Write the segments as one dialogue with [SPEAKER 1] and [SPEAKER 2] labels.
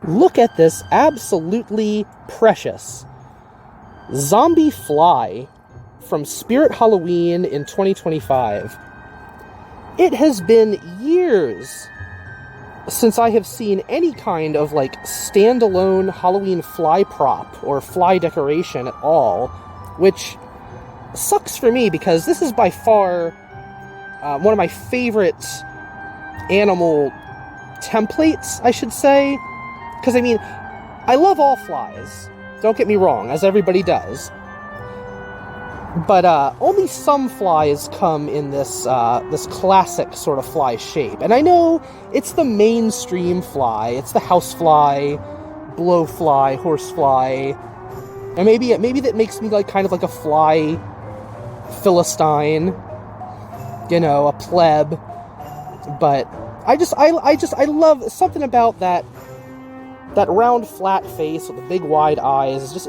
[SPEAKER 1] Look at this absolutely precious zombie fly from Spirit Halloween in 2025. It has been years since I have seen any kind of, like, standalone Halloween fly prop or fly decoration at all, which sucks for me because this is by far one of my favorite animal templates, I should say. Because, I mean, I love all flies, don't get me wrong, as everybody does. But only some flies come in this this classic sort of fly shape. And I know it's the mainstream fly. It's the housefly, blowfly, horsefly. And maybe that makes me like kind of like a fly philistine, you know, a pleb. But I love something about that round flat face with the big wide eyes.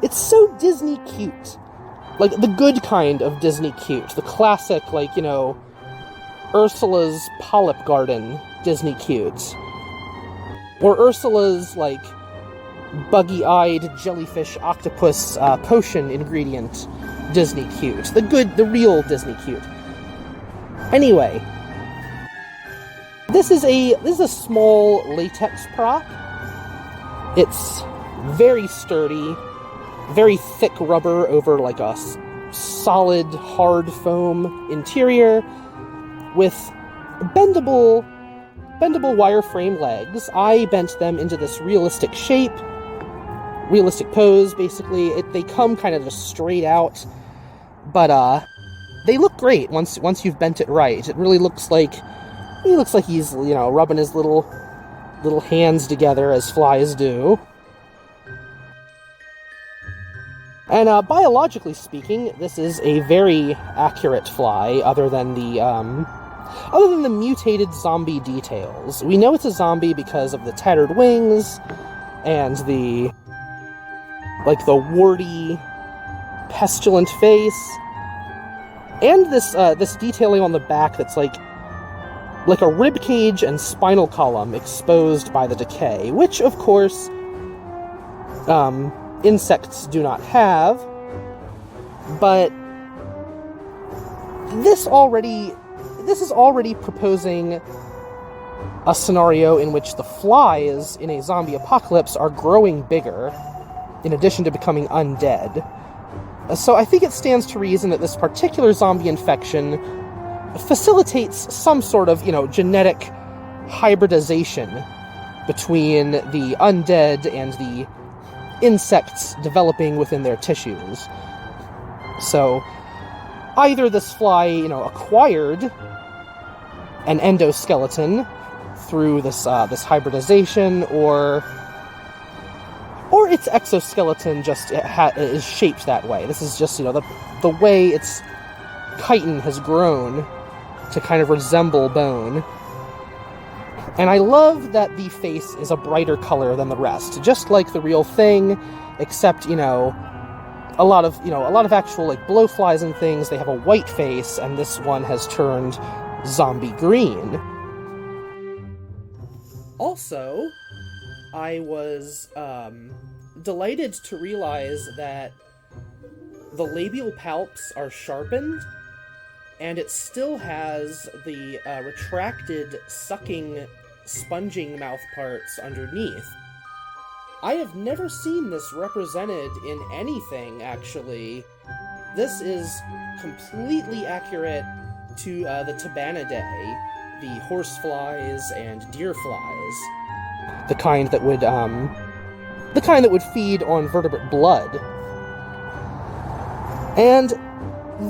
[SPEAKER 1] It's so Disney cute. Like, the good kind of Disney cute. The classic, like, you know, Ursula's Polyp Garden Disney cute. Or Ursula's, like, buggy-eyed jellyfish octopus potion ingredient Disney cute. The real Disney cute. Anyway, this is a small latex prop. It's very sturdy. Very thick rubber over like a solid, hard foam interior with bendable wireframe legs. I bent them into this realistic shape, realistic pose, basically. They come kind of just straight out, but they look great once you've bent it right. It really looks like he's, you know, rubbing his little hands together as flies do. And biologically speaking, this is a very accurate fly, other than the mutated zombie details. We know it's a zombie because of the tattered wings and the warty, pestilent face, and this detailing on the back that's like a rib cage and spinal column exposed by the decay, which of course insects do not have. But this is already proposing a scenario in which the flies in a zombie apocalypse are growing bigger, in addition to becoming undead. So I think it stands to reason that this particular zombie infection facilitates some sort of, you know, genetic hybridization between the undead and the insects developing within their tissues. So either this fly, you know, acquired an endoskeleton through this hybridization, or its exoskeleton just is shaped that way. This is just, you know, the way its chitin has grown to kind of resemble bone. And I love that the face is a brighter color than the rest, just like the real thing, except, you know, a lot of actual, like, blowflies and things, they have a white face, and this one has turned zombie green. Also, I was delighted to realize that the labial palps are sharpened, and it still has the retracted, sucking, sponging mouth parts underneath. I have never seen this represented in anything, actually. This is completely accurate to the Tabanidae, the horseflies and deerflies, the kind that would feed on vertebrate blood. And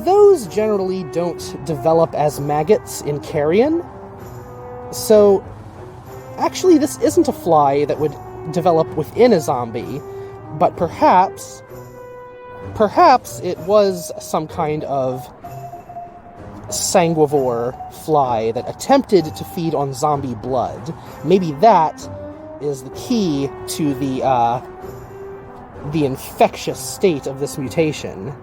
[SPEAKER 1] those generally don't develop as maggots in carrion. So actually, this isn't a fly that would develop within a zombie, but perhaps it was some kind of sanguivore fly that attempted to feed on zombie blood. Maybe that is the key to the infectious state of this mutation.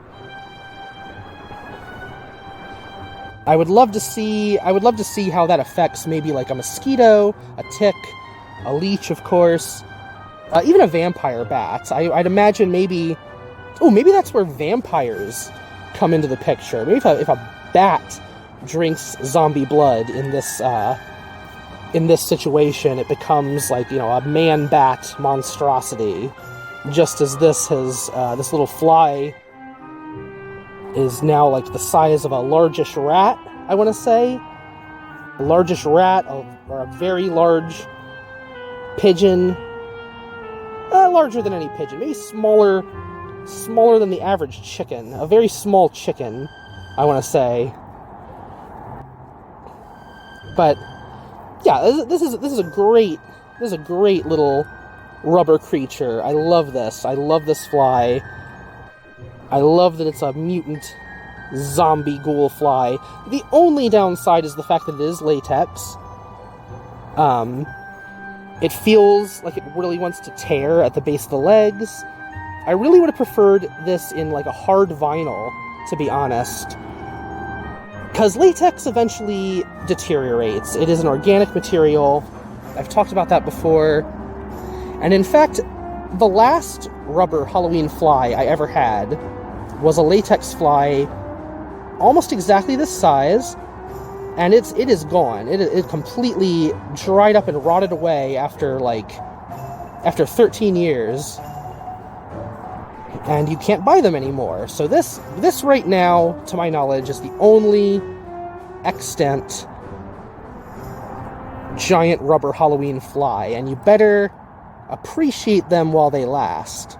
[SPEAKER 1] I would love to see how that affects maybe like a mosquito, a tick, a leech, of course, even a vampire bat. I'd imagine maybe that's where vampires come into the picture. Maybe if a bat drinks zombie blood in this situation, it becomes like, a man-bat monstrosity. Just as this little fly is now like the size of a largish rat, I want to say. A largish rat, or a very large pigeon. Larger than any pigeon. Maybe smaller than the average chicken. A very small chicken, I want to say. But yeah, this is a great little rubber creature. I love this. I love this fly. I love that it's a mutant zombie ghoul fly. The only downside is the fact that it is latex. It feels like it really wants to tear at the base of the legs. I really would have preferred this in like a hard vinyl, to be honest. Because latex eventually deteriorates. It is an organic material. I've talked about that before. And in fact, the last rubber Halloween fly I ever had was a latex fly almost exactly this size, and it is gone. It completely dried up and rotted away after 13 years. And you can't buy them anymore. So this right now, to my knowledge, is the only extant giant rubber Halloween fly, and you better appreciate them while they last.